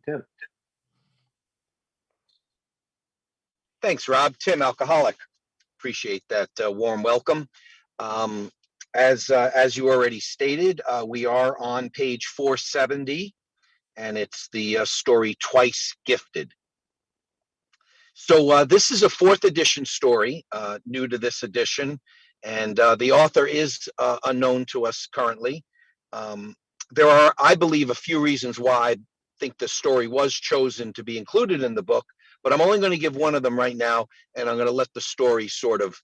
Tim. Thanks, Rob. Tim, alcoholic. Appreciate that warm welcome. Um, as you already stated, we are on page 470, and it's the story Twice Gifted. So this is a fourth edition story, new to this edition, and the author is unknown to us currently. There are, I believe, a few reasons why I think the story was chosen to be included in the book, but I'm only going to give one of them right now, and I'm going to let the story sort of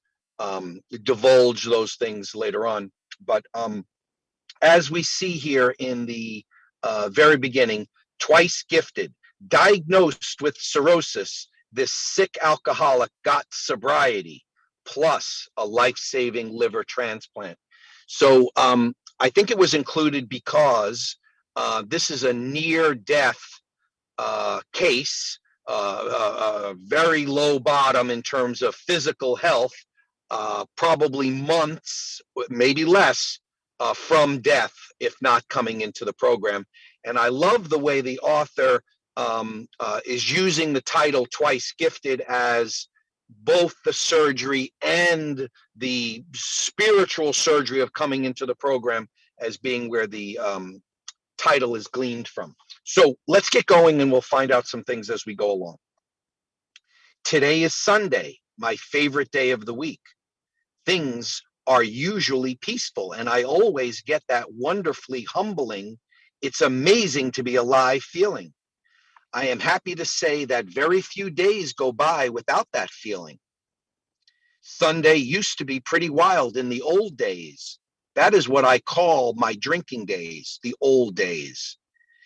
divulge those things later on. But as we see here in the very beginning, Twice Gifted, diagnosed with cirrhosis, this sick alcoholic got sobriety plus a life-saving liver transplant. So I think it was included because this is a near-death case, very low bottom in terms of physical health, probably months, maybe less, from death, if not coming into the program. And I love the way the author is using the title Twice Gifted as both the surgery and the spiritual surgery of coming into the program as being where the title is gleaned from. So let's get going and we'll find out some things as we go along. Today is Sunday, my favorite day of the week. Things are usually peaceful, and I always get that wonderfully humbling, it's amazing to be alive feeling. I am happy to say that very few days go by without that feeling. Sunday used to be pretty wild in the old days. That is what I call my drinking days, the old days.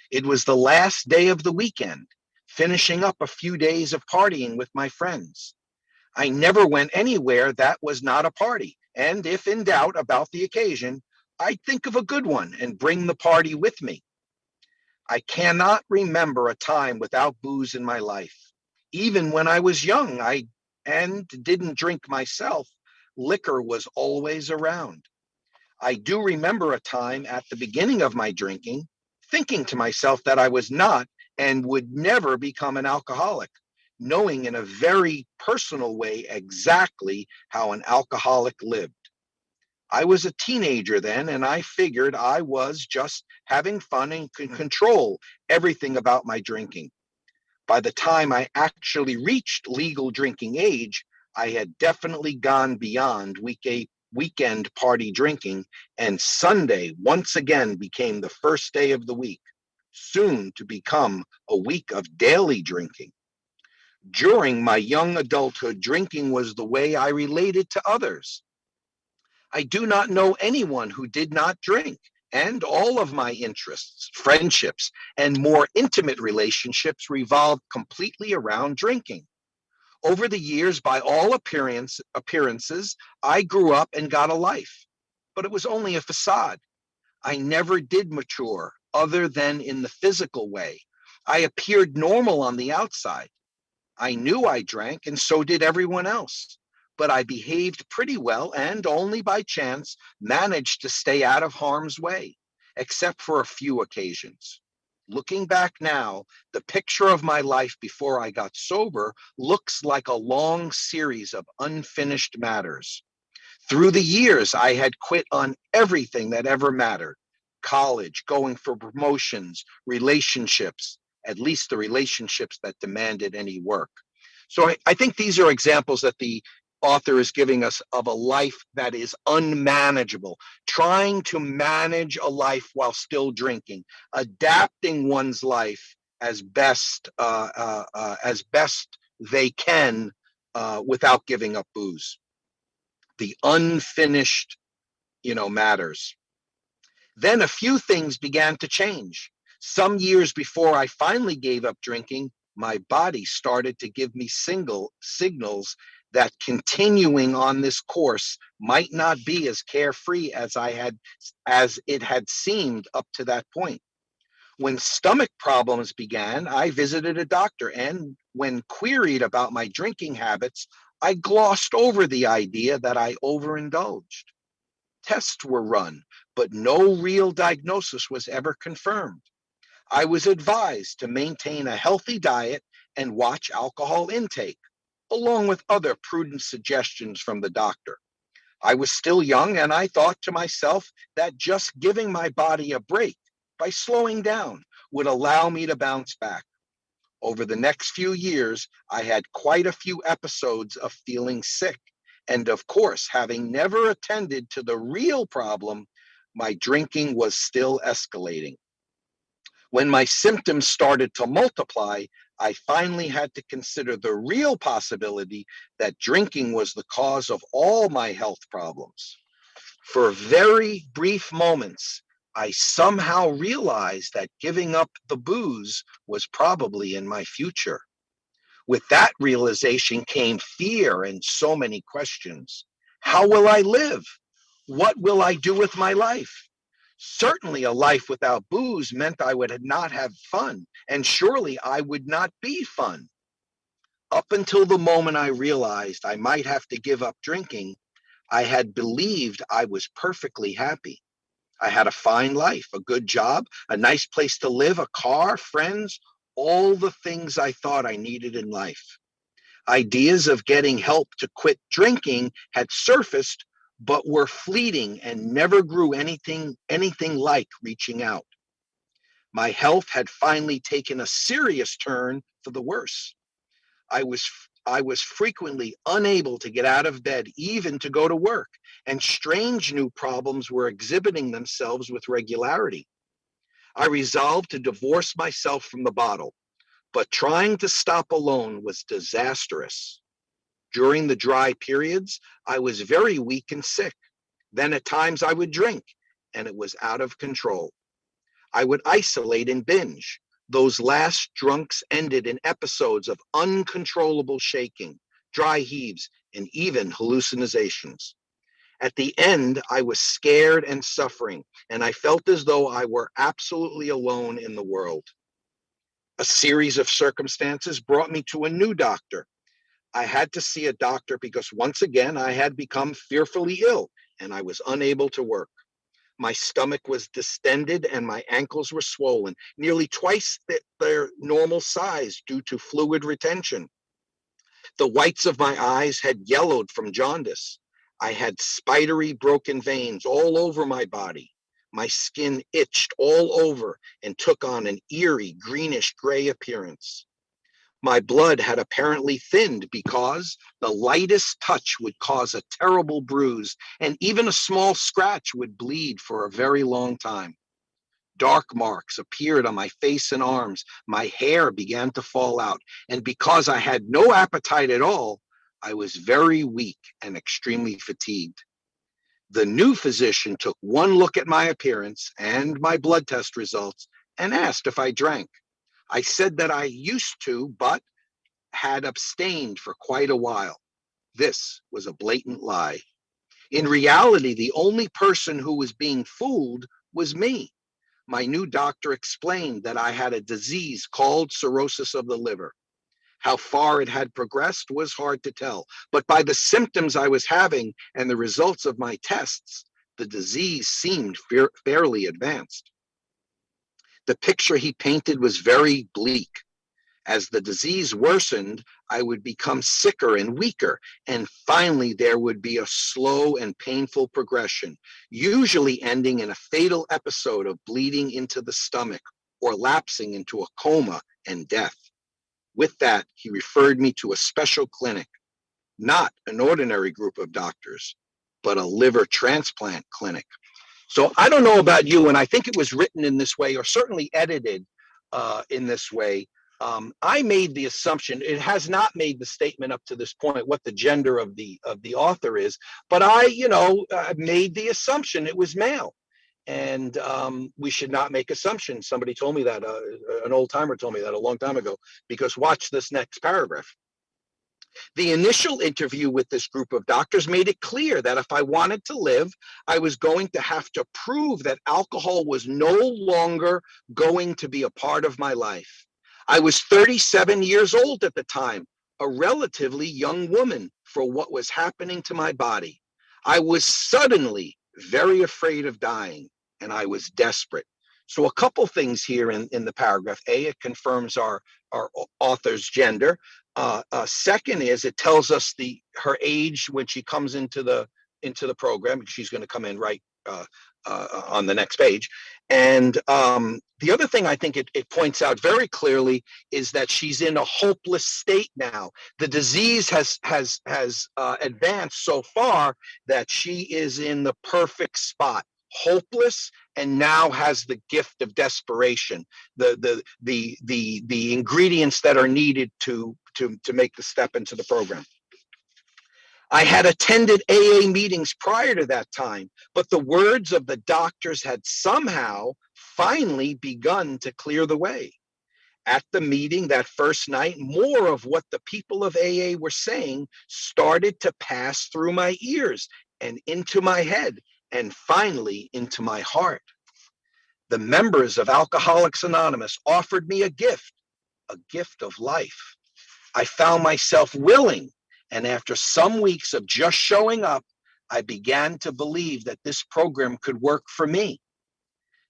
It was the last day of the weekend, finishing up a few days of partying with my friends. I never went anywhere that was not a party, and if in doubt about the occasion, I'd think of a good one and bring the party with me. I cannot remember a time without booze in my life. Even when I was young, and didn't drink myself, liquor was always around. I do remember a time at the beginning of my drinking, thinking to myself that I was not and would never become an alcoholic, knowing in a very personal way exactly how an alcoholic lived. I was a teenager then, and I figured I was just having fun and could control everything about my drinking. By the time I actually reached legal drinking age, I had definitely gone beyond weekend party drinking, and Sunday once again became the first day of the week, soon to become a week of daily drinking. During my young adulthood, drinking was the way I related to others. I do not know anyone who did not drink, and all of my interests, friendships, and more intimate relationships revolved completely around drinking. Over the years, by all appearances, I grew up and got a life, but it was only a facade. I never did mature, other than in the physical way. I appeared normal on the outside. I knew I drank, and so did everyone else. But I behaved pretty well and only by chance managed to stay out of harm's way, except for a few occasions. Looking back now, the picture of my life before I got sober looks like a long series of unfinished matters. Through the years, I had quit on everything that ever mattered: college, going for promotions, relationships, at least the relationships that demanded any work. So I think these are examples that the author is giving us of a life that is unmanageable, trying to manage a life while still drinking, adapting one's life as best they can without giving up booze. The unfinished, matters. Then a few things began to change. Some years before I finally gave up drinking, my body started to give me signals that continuing on this course might not be as carefree as it had seemed up to that point. When stomach problems began, I visited a doctor, and when queried about my drinking habits, I glossed over the idea that I overindulged. Tests were run, but no real diagnosis was ever confirmed. I was advised to maintain a healthy diet and watch alcohol intake, along with other prudent suggestions from the doctor. I was still young, and I thought to myself that just giving my body a break by slowing down would allow me to bounce back. Over the next few years, I had quite a few episodes of feeling sick. And of course, having never attended to the real problem, my drinking was still escalating. When my symptoms started to multiply, I finally had to consider the real possibility that drinking was the cause of all my health problems. For very brief moments, I somehow realized that giving up the booze was probably in my future. With that realization came fear and so many questions. How will I live? What will I do with my life? Certainly, a life without booze meant I would not have fun, and surely I would not be fun. Up until the moment I realized I might have to give up drinking, I had believed I was perfectly happy. I had a fine life, a good job, a nice place to live, a car, friends, all the things I thought I needed in life. Ideas of getting help to quit drinking had surfaced, but were fleeting and never grew anything like reaching out. My health had finally taken a serious turn for the worse. I was I was frequently unable to get out of bed, even to go to work, and strange new problems were exhibiting themselves with regularity. I resolved to divorce myself from the bottle, but trying to stop alone was disastrous. During the dry periods, I was very weak and sick. Then at times I would drink, and it was out of control. I would isolate and binge. Those last drunks ended in episodes of uncontrollable shaking, dry heaves, and even hallucinations. At the end, I was scared and suffering, and I felt as though I were absolutely alone in the world. A series of circumstances brought me to a new doctor. I had to see a doctor because once again I had become fearfully ill and I was unable to work. My stomach was distended and my ankles were swollen, nearly twice their normal size due to fluid retention. The whites of my eyes had yellowed from jaundice. I had spidery broken veins all over my body. My skin itched all over and took on an eerie greenish gray appearance. My blood had apparently thinned because the lightest touch would cause a terrible bruise, and even a small scratch would bleed for a very long time. Dark marks appeared on my face and arms. My hair began to fall out, and because I had no appetite at all, I was very weak and extremely fatigued. The new physician took one look at my appearance and my blood test results and asked if I drank. I said that I used to, but had abstained for quite a while. This was a blatant lie. In reality, the only person who was being fooled was me. My new doctor explained that I had a disease called cirrhosis of the liver. How far it had progressed was hard to tell, but by the symptoms I was having and the results of my tests, the disease seemed fairly advanced. The picture he painted was very bleak. As the disease worsened, I would become sicker and weaker, and finally there would be a slow and painful progression, usually ending in a fatal episode of bleeding into the stomach or lapsing into a coma and death. With that, he referred me to a special clinic, not an ordinary group of doctors, but a liver transplant clinic. So I don't know about you, and I think it was written in this way, or certainly edited in this way. I made the assumption; it has not made the statement up to this point what the gender of the author is, but made the assumption it was male, and we should not make assumptions. Somebody told me that an old timer told me that a long time ago. Because watch this next paragraph. The initial interview with this group of doctors made it clear that if I wanted to live, I was going to have to prove that alcohol was no longer going to be a part of my life. I was 37 years old at the time, a relatively young woman for what was happening to my body. I was suddenly very afraid of dying, and I was desperate. So a couple things here in the paragraph. A, it confirms our author's gender. Second is it tells us her age when she comes into the program. She's going to come in right on the next page. And the other thing I think it points out very clearly is that she's in a hopeless state now. The disease has advanced so far that she is in the perfect spot, hopeless, and now has the gift of desperation, the ingredients that are needed to make the step into the program. I had attended AA meetings prior to that time, but the words of the doctors had somehow finally begun to clear the way. At the meeting that first night, more of what the people of AA were saying started to pass through my ears and into my head and finally into my heart. The members of Alcoholics Anonymous offered me a gift of life. I found myself willing, and after some weeks of just showing up, I began to believe that this program could work for me.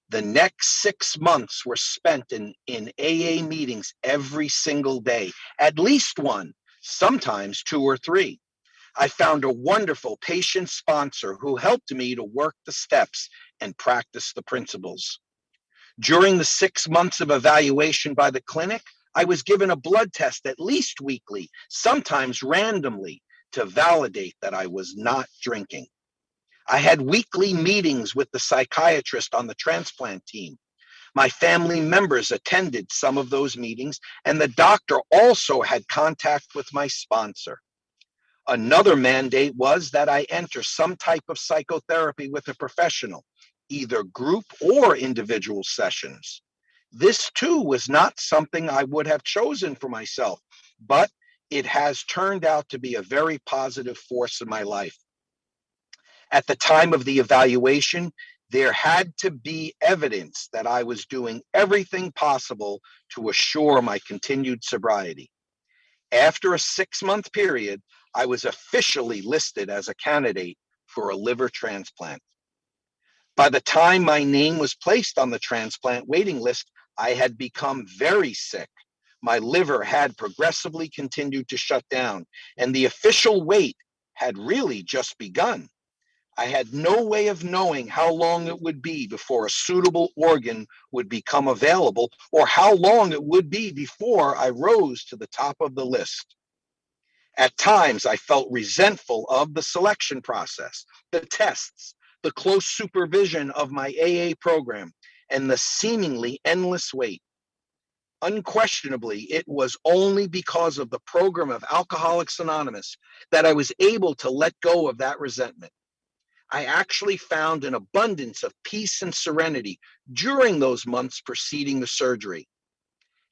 The next 6 months were spent in AA meetings every single day, at least one, sometimes 2 or 3. I found a wonderful patient sponsor who helped me to work the steps and practice the principles. During the 6 months of evaluation by the clinic, I was given a blood test at least weekly, sometimes randomly, to validate that I was not drinking. I had weekly meetings with the psychiatrist on the transplant team. My family members attended some of those meetings, and the doctor also had contact with my sponsor. Another mandate was that I enter some type of psychotherapy with a professional, either group or individual sessions. This too was not something I would have chosen for myself, but it has turned out to be a very positive force in my life. At the time of the evaluation, there had to be evidence that I was doing everything possible to assure my continued sobriety. After a 6-month period, I was officially listed as a candidate for a liver transplant. By the time my name was placed on the transplant waiting list, I had become very sick. My liver had progressively continued to shut down, and the official wait had really just begun. I had no way of knowing how long it would be before a suitable organ would become available, or how long it would be before I rose to the top of the list. At times, I felt resentful of the selection process, the tests, the close supervision of my AA program, and the seemingly endless wait. Unquestionably, it was only because of the program of Alcoholics Anonymous that I was able to let go of that resentment. I actually found an abundance of peace and serenity during those months preceding the surgery.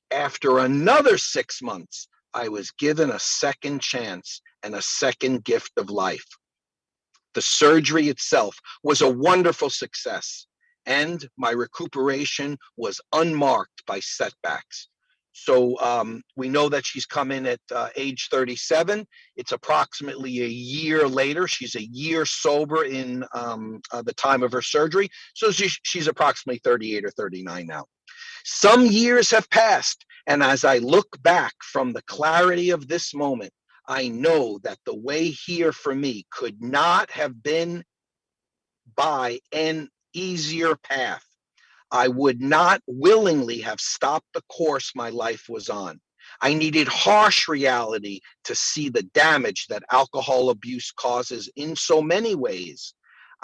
After another 6 months, I was given a second chance and a second gift of life. The surgery itself was a wonderful success, and my recuperation was unmarked by setbacks. So we know that she's come in at age 37. It's approximately a year later. She's a year sober in the time of her surgery. So she's approximately 38 or 39 now. Some years have passed, and as I look back from the clarity of this moment, I know that the way here for me could not have been by an easier path. I would not willingly have stopped the course my life was on. I needed harsh reality to see the damage that alcohol abuse causes in so many ways.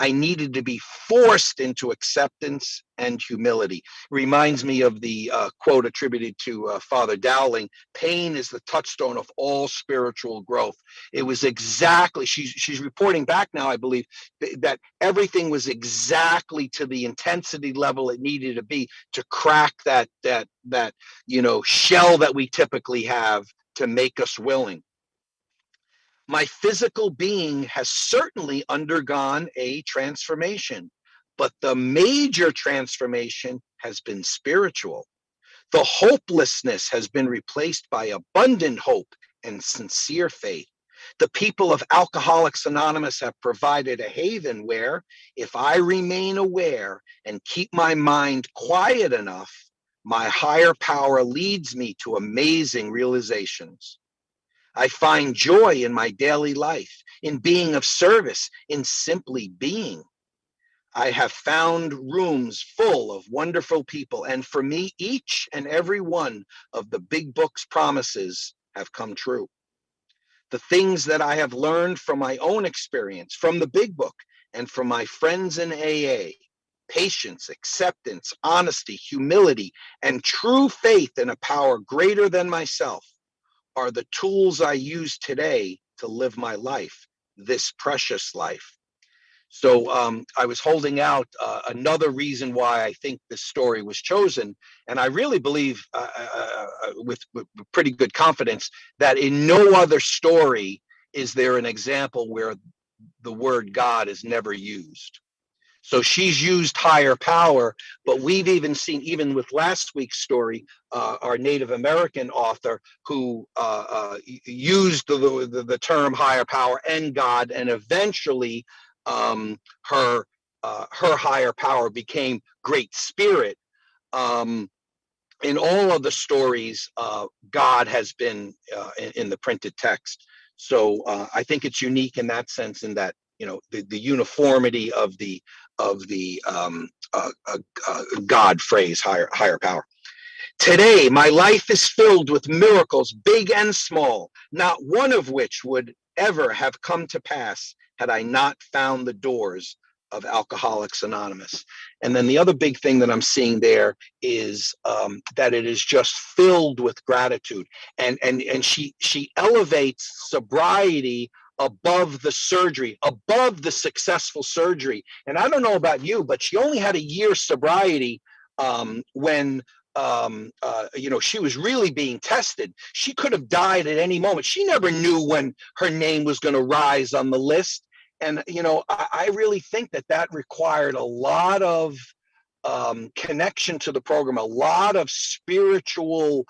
I needed to be forced into acceptance and humility. Reminds me of the quote attributed to Father Dowling, pain is the touchstone of all spiritual growth. It was exactly, she's reporting back now, I believe, that everything was exactly to the intensity level it needed to be to crack that shell that we typically have to make us willing. My physical being has certainly undergone a transformation, but the major transformation has been spiritual. The hopelessness has been replaced by abundant hope and sincere faith. The people of Alcoholics Anonymous have provided a haven where, if I remain aware and keep my mind quiet enough, my higher power leads me to amazing realizations. I find joy in my daily life, in being of service, in simply being. I have found rooms full of wonderful people, and for me, each and every one of the big book's promises have come true. The things that I have learned from my own experience, from the big book, and from my friends in AA, patience, acceptance, honesty, humility, and true faith in a power greater than myself, are the tools I use today to live my life, this precious life. So I was holding out another reason why I think this story was chosen. And I really believe with pretty good confidence that in no other story is there an example where the word God is never used. So she's used higher power, but we've even seen, even with last week's story, our Native American author who used the term higher power and God, and eventually her higher power became Great Spirit. Um, in all of the stories, God has been in the printed text. So I think it's unique in that sense, in that the uniformity of the God phrase, higher power. Today, my life is filled with miracles, big and small, not one of which would ever have come to pass had I not found the doors of Alcoholics Anonymous. And then the other big thing that I'm seeing there is that it is just filled with gratitude. And she elevates sobriety above the surgery, above the successful surgery. And I don't know about you, but she only had a year's sobriety when she was really being tested. She could have died at any moment. She never knew when her name was going to rise on the list. And, I really think that required a lot of connection to the program, a lot of spiritual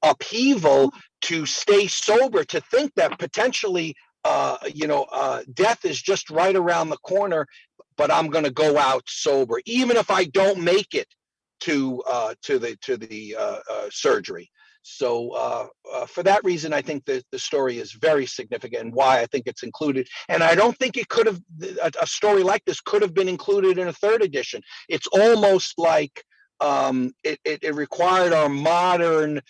upheaval to stay sober, to think that potentially, death is just right around the corner, but I'm going to go out sober, even if I don't make it to the surgery. So for that reason, I think that the story is very significant, and why I think it's included. And I don't think it could have, a story like this could have been included in a third edition. It's almost like it required our modern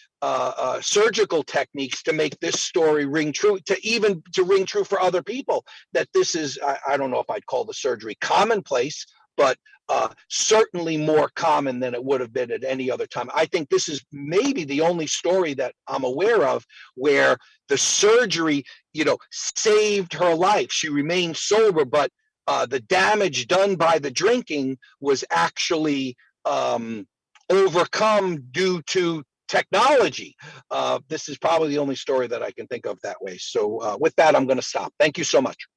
surgical techniques to make this story ring true, to ring true for other people. That this is, I don't know if I'd call the surgery commonplace, but certainly more common than it would have been at any other time. I think this is maybe the only story that I'm aware of where the surgery, saved her life. She remained sober, but the damage done by the drinking was actually overcome due to technology. This is probably the only story that I can think of that way. So with that, I'm going to stop. Thank you so much.